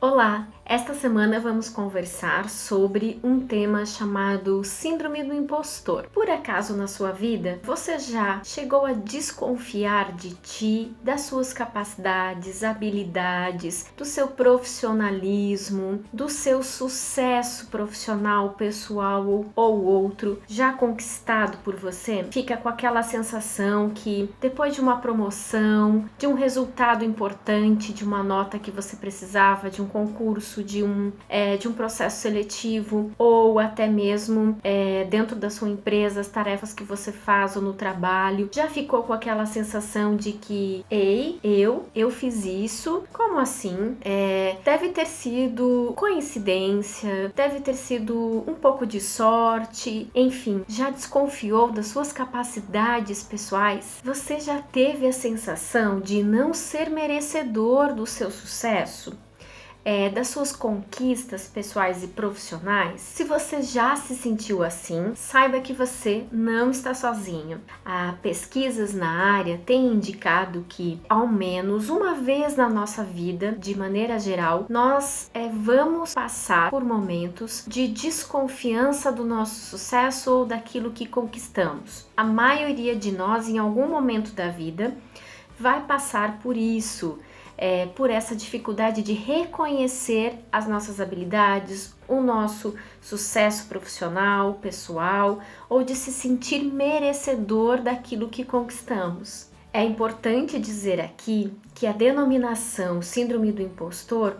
Olá! Esta semana vamos conversar sobre um tema chamado Síndrome do Impostor. Por acaso na sua vida você já chegou a desconfiar de ti, das suas capacidades, habilidades, do seu profissionalismo, do seu sucesso profissional, pessoal ou outro já conquistado por você? Fica com aquela sensação que depois de uma promoção, de um resultado importante, de uma nota que você precisava, de um concurso, de um processo seletivo ou até mesmo dentro da sua empresa, as tarefas que você faz ou no trabalho, já ficou com aquela sensação de que, ei, eu fiz isso, como assim? Deve ter sido coincidência, deve ter sido um pouco de sorte, enfim, já desconfiou das suas capacidades pessoais? Você já teve a sensação de não ser merecedor do seu sucesso? Das suas conquistas pessoais e profissionais? Se você já se sentiu assim, saiba que você não está sozinho. Pesquisas na área têm indicado que, ao menos uma vez na nossa vida, de maneira geral, nós vamos passar por momentos de desconfiança do nosso sucesso ou daquilo que conquistamos. A maioria de nós, em algum momento da vida, vai passar por isso. Por essa dificuldade de reconhecer as nossas habilidades, o nosso sucesso profissional, pessoal, ou de se sentir merecedor daquilo que conquistamos. É importante dizer aqui que a denominação Síndrome do Impostor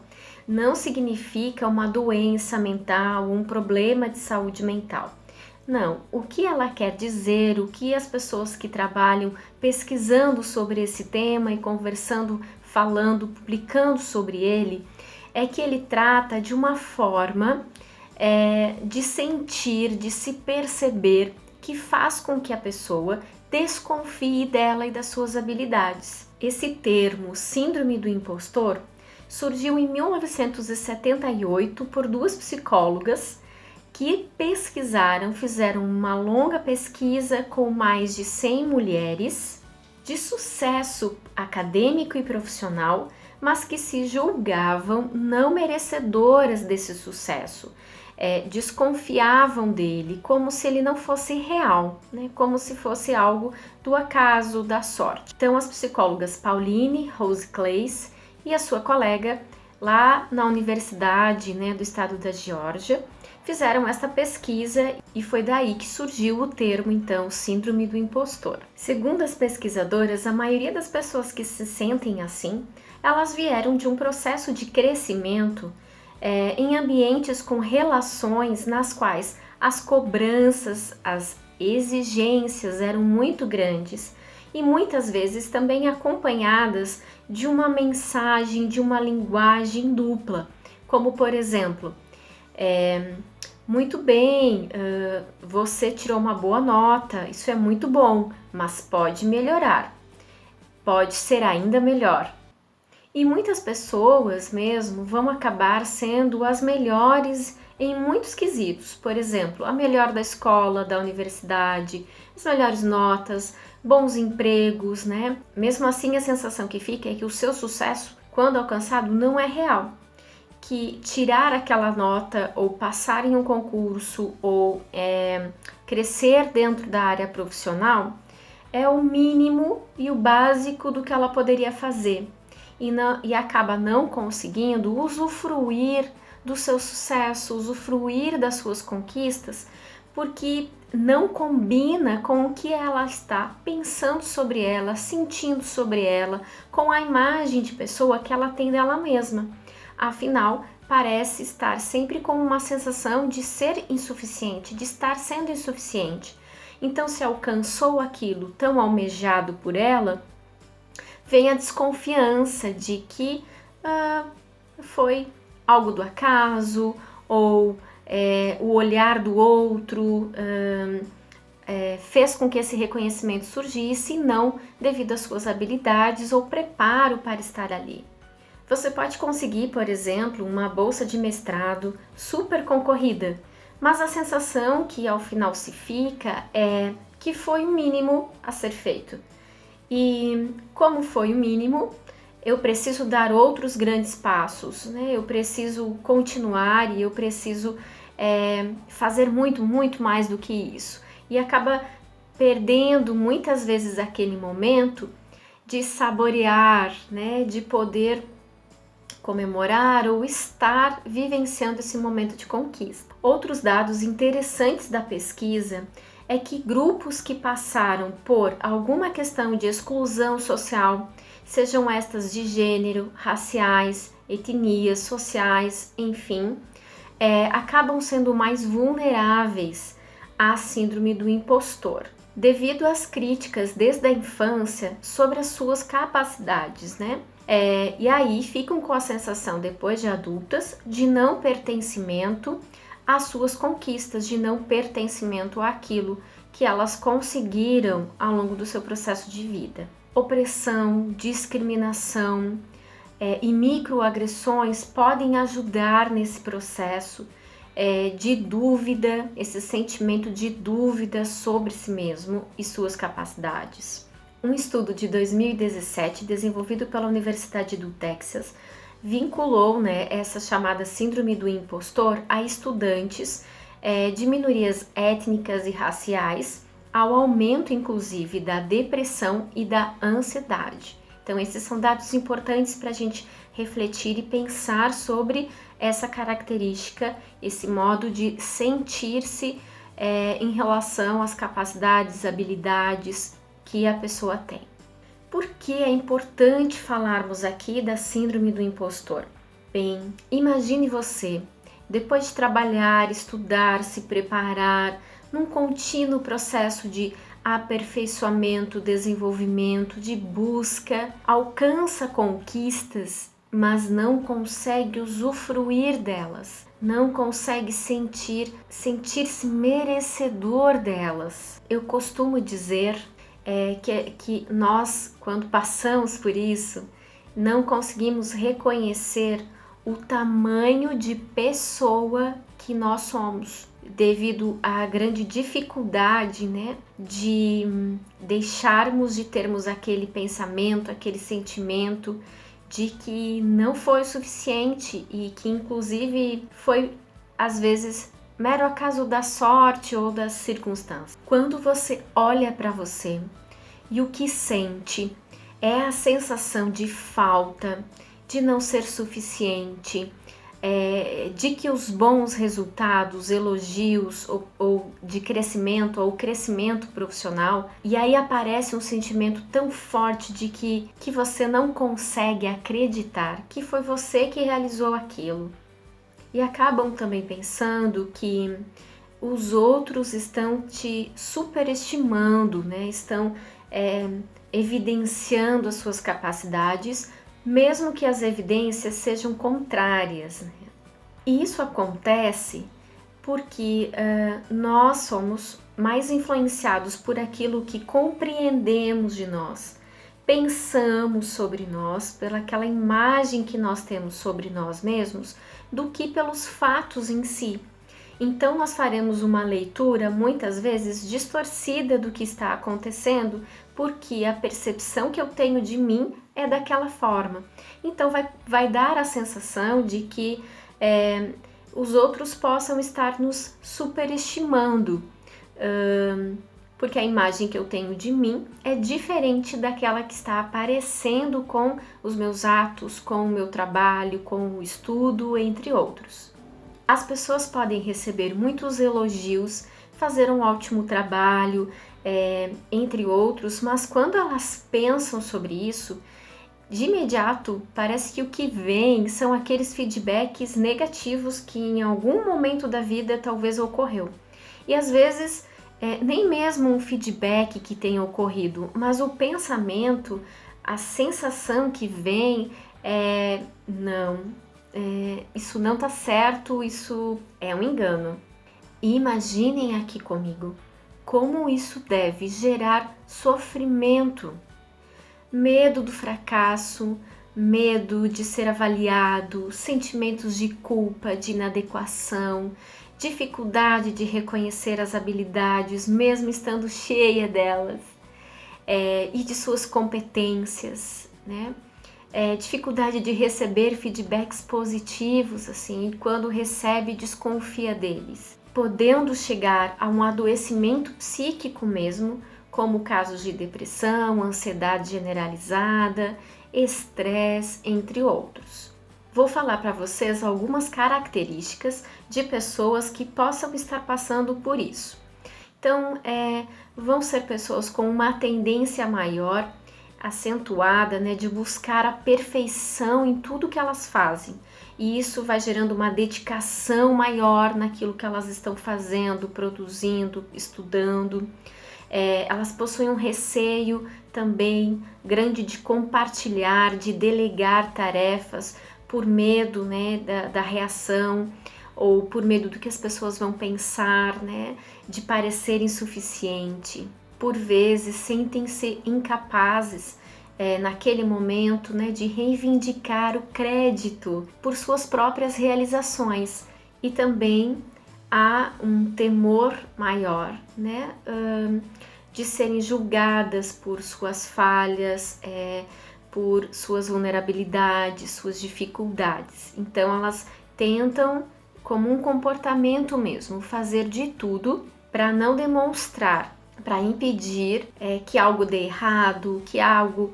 não significa uma doença mental, um problema de saúde mental. Não, o que ela quer dizer, o que as pessoas que trabalham pesquisando sobre esse tema e conversando, falando, publicando sobre ele, é que ele trata de uma forma de sentir, de se perceber, que faz com que a pessoa desconfie dela e das suas habilidades. Esse termo, Síndrome do Impostor, surgiu em 1978 por duas psicólogas que fizeram uma longa pesquisa com mais de 100 mulheres de sucesso acadêmico e profissional, mas que se julgavam não merecedoras desse sucesso. Desconfiavam dele como se ele não fosse real, né? Como se fosse algo do acaso, da sorte. Então as psicólogas Pauline Rose Claes e a sua colega lá na Universidade, né, do estado da Geórgia, fizeram essa pesquisa e foi daí que surgiu o termo, então, Síndrome do Impostor. Segundo as pesquisadoras, a maioria das pessoas que se sentem assim, elas vieram de um processo de crescimento em ambientes com relações nas quais as cobranças, as exigências eram muito grandes e muitas vezes também acompanhadas de uma mensagem, de uma linguagem dupla, como por exemplo, muito bem, você tirou uma boa nota, isso é muito bom, mas pode melhorar, pode ser ainda melhor. E muitas pessoas mesmo vão acabar sendo as melhores em muitos quesitos, por exemplo, a melhor da escola, da universidade, as melhores notas, bons empregos, né? Mesmo assim, a sensação que fica é que o seu sucesso, quando alcançado, não é real. Que tirar aquela nota ou passar em um concurso ou crescer dentro da área profissional é o mínimo e o básico do que ela poderia fazer e acaba não conseguindo usufruir do seu sucesso, usufruir das suas conquistas, porque não combina com o que ela está pensando sobre ela, sentindo sobre ela, com a imagem de pessoa que ela tem dela mesma. Afinal, parece estar sempre com uma sensação de ser insuficiente, de estar sendo insuficiente. Então, se alcançou aquilo tão almejado por ela, vem a desconfiança de que foi algo do acaso ou o olhar do outro fez com que esse reconhecimento surgisse e não devido às suas habilidades ou preparo para estar ali. Você pode conseguir, por exemplo, uma bolsa de mestrado super concorrida, mas a sensação que ao final se fica é que foi o mínimo a ser feito. E como foi o mínimo, eu preciso dar outros grandes passos, né? Eu preciso continuar e eu preciso fazer muito, muito mais do que isso. E acaba perdendo muitas vezes aquele momento de saborear, né? De poder comemorar ou estar vivenciando esse momento de conquista. Outros dados interessantes da pesquisa é que grupos que passaram por alguma questão de exclusão social, sejam estas de gênero, raciais, etnias, sociais, enfim, acabam sendo mais vulneráveis à síndrome do impostor, devido às críticas desde a infância sobre as suas capacidades, né? E aí ficam com a sensação, depois de adultas, de não pertencimento às suas conquistas, de não pertencimento àquilo que elas conseguiram ao longo do seu processo de vida. Opressão, discriminação e microagressões podem ajudar nesse processo de dúvida, esse sentimento de dúvida sobre si mesmo e suas capacidades. Um estudo de 2017, desenvolvido pela Universidade do Texas, vinculou, né, essa chamada síndrome do impostor a estudantes de minorias étnicas e raciais, ao aumento, inclusive, da depressão e da ansiedade. Então, esses são dados importantes para a gente refletir e pensar sobre essa característica, esse modo de sentir-se em relação às capacidades, habilidades que a pessoa tem. Por que é importante falarmos aqui da síndrome do impostor? Bem, imagine você, depois de trabalhar, estudar, se preparar, num contínuo processo de aperfeiçoamento, desenvolvimento, de busca, alcança conquistas, mas não consegue usufruir delas, não consegue sentir-se merecedor delas. Eu costumo dizer que nós, quando passamos por isso, não conseguimos reconhecer o tamanho de pessoa que nós somos, devido à grande dificuldade, né, de deixarmos de termos aquele pensamento, aquele sentimento de que não foi o suficiente e que inclusive foi, às vezes, mero acaso da sorte ou das circunstâncias. Quando você olha para você e o que sente é a sensação de falta, de não ser suficiente, de que os bons resultados, elogios ou de crescimento ou crescimento profissional, e aí aparece um sentimento tão forte de que você não consegue acreditar que foi você que realizou aquilo. E acabam também pensando que os outros estão te superestimando, né? Estão evidenciando as suas capacidades, mesmo que as evidências sejam contrárias, né? E isso acontece porque nós somos mais influenciados por aquilo que compreendemos de nós, pensamos sobre nós, pelaquela imagem que nós temos sobre nós mesmos, do que pelos fatos em si. Então nós faremos uma leitura muitas vezes distorcida do que está acontecendo, porque a percepção que eu tenho de mim é daquela forma. Então vai dar a sensação de que os outros possam estar nos superestimando, porque a imagem que eu tenho de mim é diferente daquela que está aparecendo com os meus atos, com o meu trabalho, com o estudo, entre outros. As pessoas podem receber muitos elogios, fazer um ótimo trabalho, entre outros, mas quando elas pensam sobre isso, de imediato parece que o que vem são aqueles feedbacks negativos que em algum momento da vida talvez ocorreu. E às vezes nem mesmo um feedback que tenha ocorrido, mas o pensamento, a sensação que vem isso não tá certo, isso é um engano. E imaginem aqui comigo como isso deve gerar sofrimento, medo do fracasso, medo de ser avaliado, sentimentos de culpa, de inadequação, dificuldade de reconhecer as habilidades, mesmo estando cheia delas, e de suas competências, né? dificuldade de receber feedbacks positivos, assim, e quando recebe, desconfia deles, podendo chegar a um adoecimento psíquico mesmo, como casos de depressão, ansiedade generalizada, estresse, entre outros. Vou falar para vocês algumas características de pessoas que possam estar passando por isso. Então, vão ser pessoas com uma tendência maior, acentuada, né, de buscar a perfeição em tudo que elas fazem. E isso vai gerando uma dedicação maior naquilo que elas estão fazendo, produzindo, estudando. Elas possuem um receio também grande de compartilhar, de delegar tarefas por medo, né, da reação, ou por medo do que as pessoas vão pensar, né, de parecer insuficiente. Por vezes sentem-se incapazes naquele momento, né, de reivindicar o crédito por suas próprias realizações, e também há um temor maior, né, de serem julgadas por suas falhas, por suas vulnerabilidades, suas dificuldades. Então elas tentam, como um comportamento mesmo, fazer de tudo para não demonstrar, para impedir que algo dê errado, que algo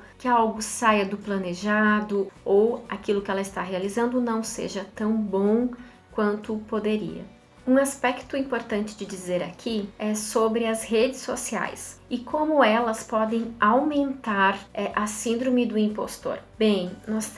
saia do planejado, ou aquilo que ela está realizando não seja tão bom quanto poderia. Um aspecto importante de dizer aqui é sobre as redes sociais e como elas podem aumentar a síndrome do impostor. Bem, nós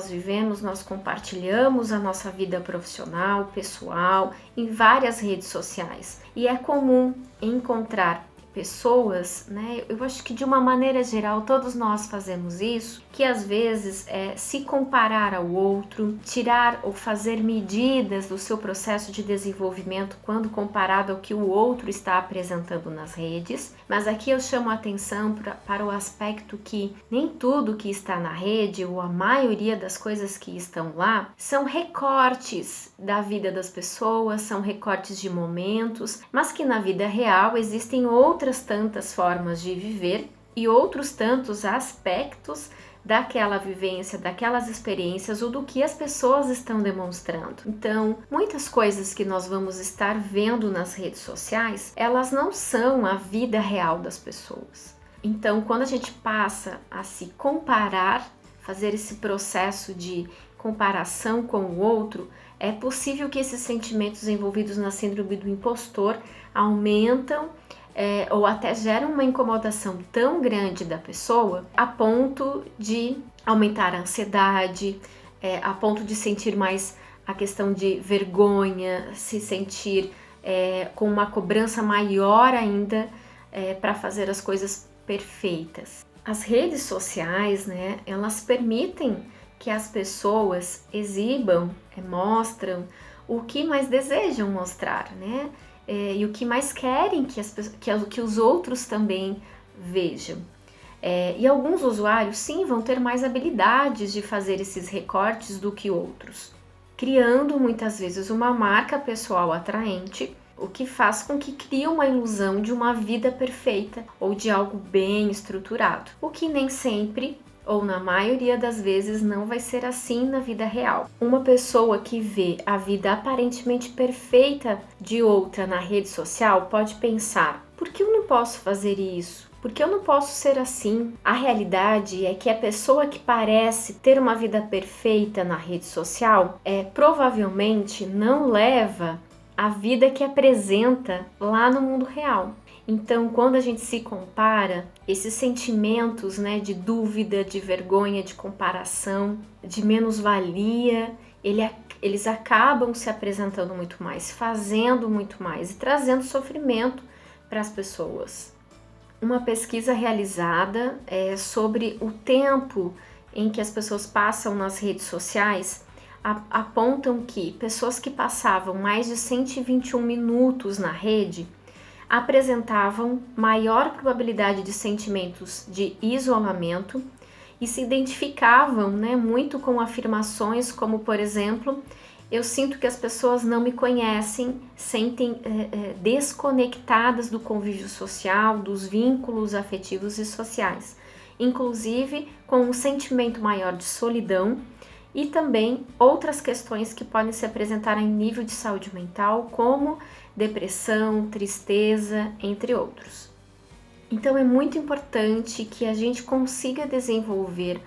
vivemos, nós compartilhamos a nossa vida profissional, pessoal, em várias redes sociais. E é comum encontrar pessoas, né? Eu acho que de uma maneira geral todos nós fazemos isso, que às vezes se comparar ao outro, tirar ou fazer medidas do seu processo de desenvolvimento quando comparado ao que o outro está apresentando nas redes. Mas aqui eu chamo a atenção para o aspecto que nem tudo que está na rede, ou a maioria das coisas que estão lá, são recortes da vida das pessoas, são recortes de momentos, mas que na vida real existem outras tantas formas de viver e outros tantos aspectos daquela vivência, daquelas experiências ou do que as pessoas estão demonstrando. Então, muitas coisas que nós vamos estar vendo nas redes sociais, elas não são a vida real das pessoas. Então, quando a gente passa a se comparar, fazer esse processo de comparação com o outro, é possível que esses sentimentos envolvidos na síndrome do impostor aumentam ou até geram uma incomodação tão grande da pessoa a ponto de aumentar a ansiedade, a ponto de sentir mais a questão de vergonha, se sentir com uma cobrança maior ainda para fazer as coisas perfeitas. As redes sociais, né, elas permitem que as pessoas exibam, mostram o que mais desejam mostrar, né? E o que mais querem que os outros também vejam. E alguns usuários, sim, vão ter mais habilidades de fazer esses recortes do que outros, criando muitas vezes uma marca pessoal atraente, o que faz com que crie uma ilusão de uma vida perfeita ou de algo bem estruturado, o que nem sempre ou na maioria das vezes não vai ser assim na vida real. Uma pessoa que vê a vida aparentemente perfeita de outra na rede social pode pensar: por que eu não posso fazer isso? Por que eu não posso ser assim? A realidade é que a pessoa que parece ter uma vida perfeita na rede social provavelmente não leva a vida que apresenta lá no mundo real. Então, quando a gente se compara, esses sentimentos, né, de dúvida, de vergonha, de comparação, de menos-valia, eles acabam se apresentando muito mais, fazendo muito mais e trazendo sofrimento para as pessoas. Uma pesquisa realizada sobre o tempo em que as pessoas passam nas redes sociais apontam que pessoas que passavam mais de 121 minutos na rede apresentavam maior probabilidade de sentimentos de isolamento e se identificavam, né, muito com afirmações como, por exemplo, eu sinto que as pessoas não me conhecem, sentem desconectadas do convívio social, dos vínculos afetivos e sociais. inclusive com um sentimento maior de solidão e também outras questões que podem se apresentar em nível de saúde mental, como depressão, tristeza, entre outros. Então é muito importante que a gente consiga desenvolver,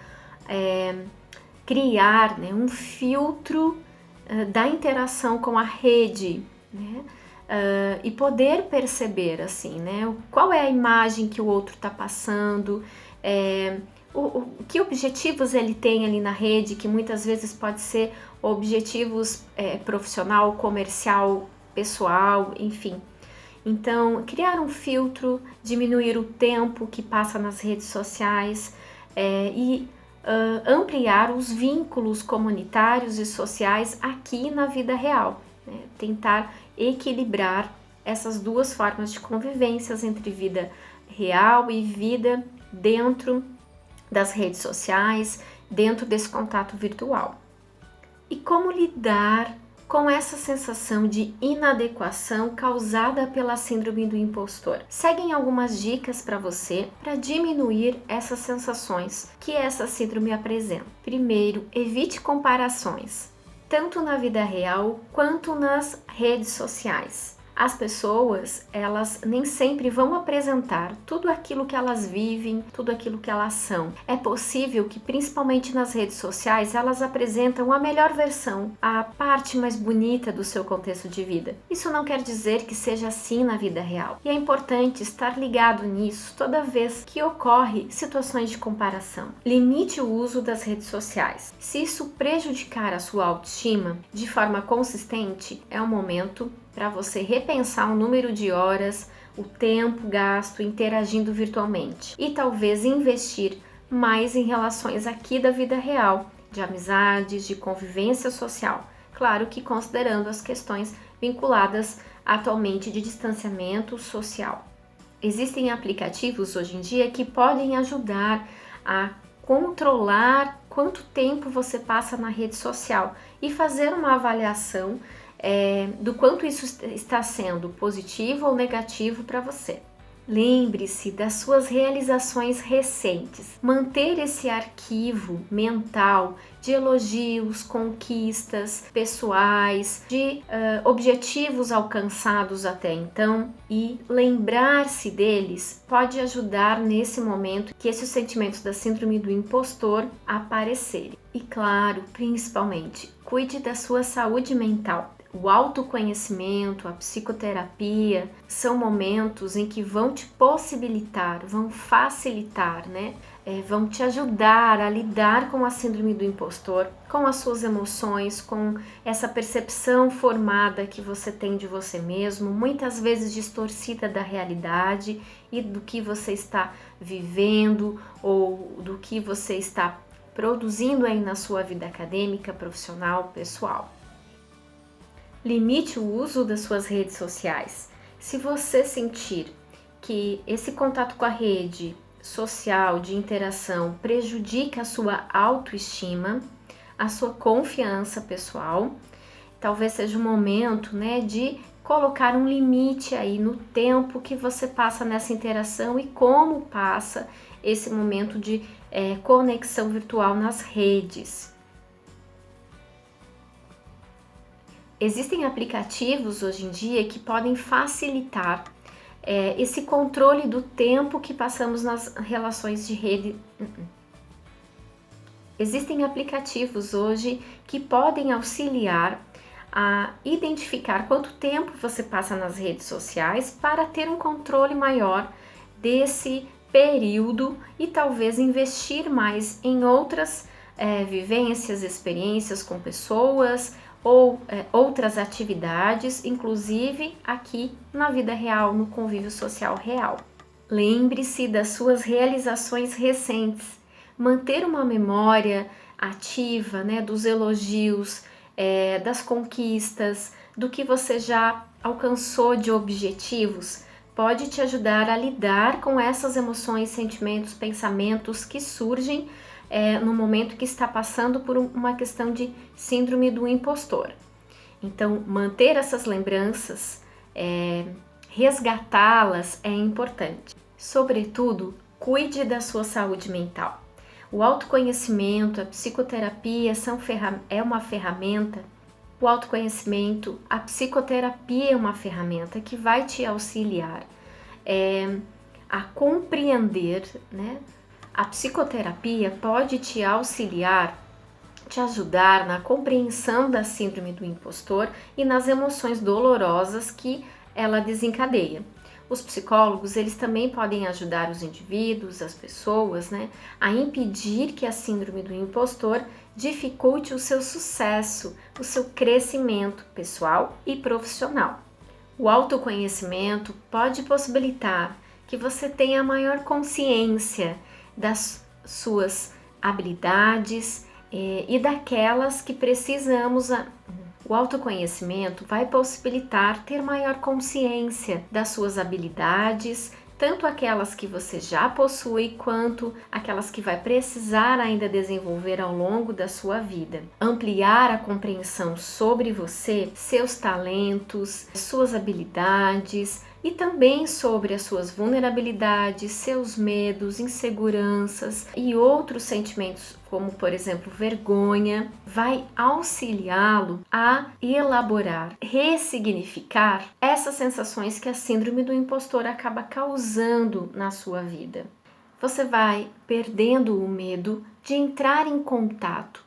criar, né, um filtro da interação com a rede, né? E poder perceber assim, né, qual é a imagem que o outro está passando, que objetivos ele tem ali na rede, que muitas vezes pode ser objetivos profissional, comercial, pessoal, enfim. Então, criar um filtro, diminuir o tempo que passa nas redes sociais e ampliar os vínculos comunitários e sociais aqui na vida real, né? Tentar equilibrar essas duas formas de convivências entre vida real e vida dentro das redes sociais, dentro desse contato virtual. E como lidar com essa sensação de inadequação causada pela síndrome do impostor? Seguem algumas dicas para você para diminuir essas sensações que essa síndrome apresenta. Primeiro, evite comparações, tanto na vida real quanto nas redes sociais. As pessoas, elas nem sempre vão apresentar tudo aquilo que elas vivem, tudo aquilo que elas são. É possível que, principalmente nas redes sociais, elas apresentam a melhor versão, a parte mais bonita do seu contexto de vida. Isso não quer dizer que seja assim na vida real. E é importante estar ligado nisso toda vez que ocorre situações de comparação. Limite o uso das redes sociais. Se isso prejudicar a sua autoestima de forma consistente, é o momento para você repensar o número de horas, o tempo gasto interagindo virtualmente e talvez investir mais em relações aqui da vida real, de amizades, de convivência social. Claro que considerando as questões vinculadas atualmente de distanciamento social. Existem aplicativos hoje em dia que podem ajudar a controlar quanto tempo você passa na rede social e fazer uma avaliação do quanto isso está sendo positivo ou negativo para você. Lembre-se das suas realizações recentes. Manter esse arquivo mental de elogios, conquistas pessoais, de objetivos alcançados até então e lembrar-se deles pode ajudar nesse momento que esses sentimentos da síndrome do impostor aparecerem. E claro, principalmente, cuide da sua saúde mental. O autoconhecimento, a psicoterapia são momentos em que vão te possibilitar, vão facilitar, né? Vão te ajudar a lidar com a síndrome do impostor, com as suas emoções, com essa percepção formada que você tem de você mesmo, muitas vezes distorcida da realidade e do que você está vivendo ou do que você está produzindo aí na sua vida acadêmica, profissional, pessoal. Limite o uso das suas redes sociais. Se você sentir que esse contato com a rede social de interação prejudica a sua autoestima, a sua confiança pessoal, talvez seja o momento, né, de colocar um limite aí no tempo que você passa nessa interação e como passa esse momento de conexão virtual nas redes. Existem aplicativos hoje em dia que podem facilitar esse controle do tempo que passamos nas relações de rede. Existem aplicativos hoje que podem auxiliar a identificar quanto tempo você passa nas redes sociais para ter um controle maior desse período e talvez investir mais em outras vivências, experiências com pessoas, ou outras atividades, inclusive aqui na vida real, no convívio social real. Lembre-se das suas realizações recentes. Manter uma memória ativa, né, dos elogios, das conquistas, do que você já alcançou de objetivos, pode te ajudar a lidar com essas emoções, sentimentos, pensamentos que surgem no momento que está passando por uma questão de síndrome do impostor. Então, manter essas lembranças, resgatá-las é importante. Sobretudo, cuide da sua saúde mental. O autoconhecimento, a psicoterapia é uma ferramenta. O autoconhecimento, a psicoterapia é uma ferramenta que vai te auxiliar a compreender, né? A psicoterapia pode te auxiliar, te ajudar na compreensão da síndrome do impostor e nas emoções dolorosas que ela desencadeia. Os psicólogos, eles também podem ajudar os indivíduos, as pessoas, né, a impedir que a síndrome do impostor dificulte o seu sucesso, o seu crescimento pessoal e profissional. O autoconhecimento pode possibilitar que você tenha maior consciência das suas habilidades e daquelas que precisamos. O autoconhecimento vai possibilitar ter maior consciência das suas habilidades, tanto aquelas que você já possui, quanto aquelas que vai precisar ainda desenvolver ao longo da sua vida. Ampliar a compreensão sobre você, seus talentos, suas habilidades e também sobre as suas vulnerabilidades, seus medos, inseguranças e outros sentimentos, como por exemplo vergonha, vai auxiliá-lo a elaborar, ressignificar essas sensações que a síndrome do impostor acaba causando na sua vida. Você vai perdendo o medo de entrar em contato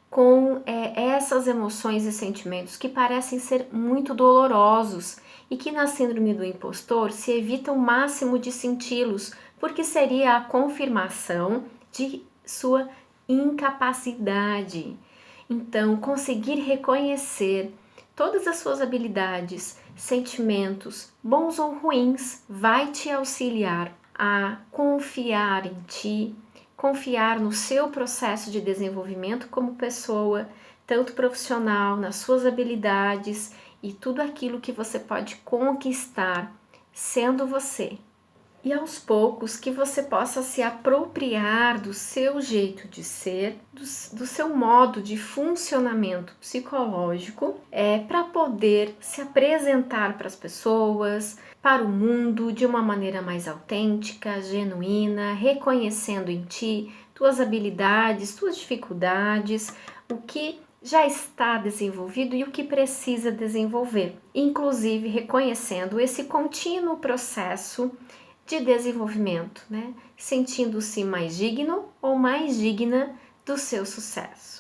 com essas emoções e sentimentos que parecem ser muito dolorosos e que na síndrome do impostor se evita o máximo de senti-los, porque seria a confirmação de sua incapacidade. Então, conseguir reconhecer todas as suas habilidades, sentimentos, bons ou ruins, vai te auxiliar a confiar em ti, confiar no seu processo de desenvolvimento como pessoa, tanto profissional, nas suas habilidades e tudo aquilo que você pode conquistar sendo você. E aos poucos que você possa se apropriar do seu jeito de ser, do seu modo de funcionamento psicológico, para poder se apresentar para as pessoas, para o mundo de uma maneira mais autêntica, genuína, reconhecendo em ti tuas habilidades, tuas dificuldades, o que já está desenvolvido e o que precisa desenvolver, inclusive reconhecendo esse contínuo processo de desenvolvimento, né? Sentindo-se mais digno ou mais digna do seu sucesso.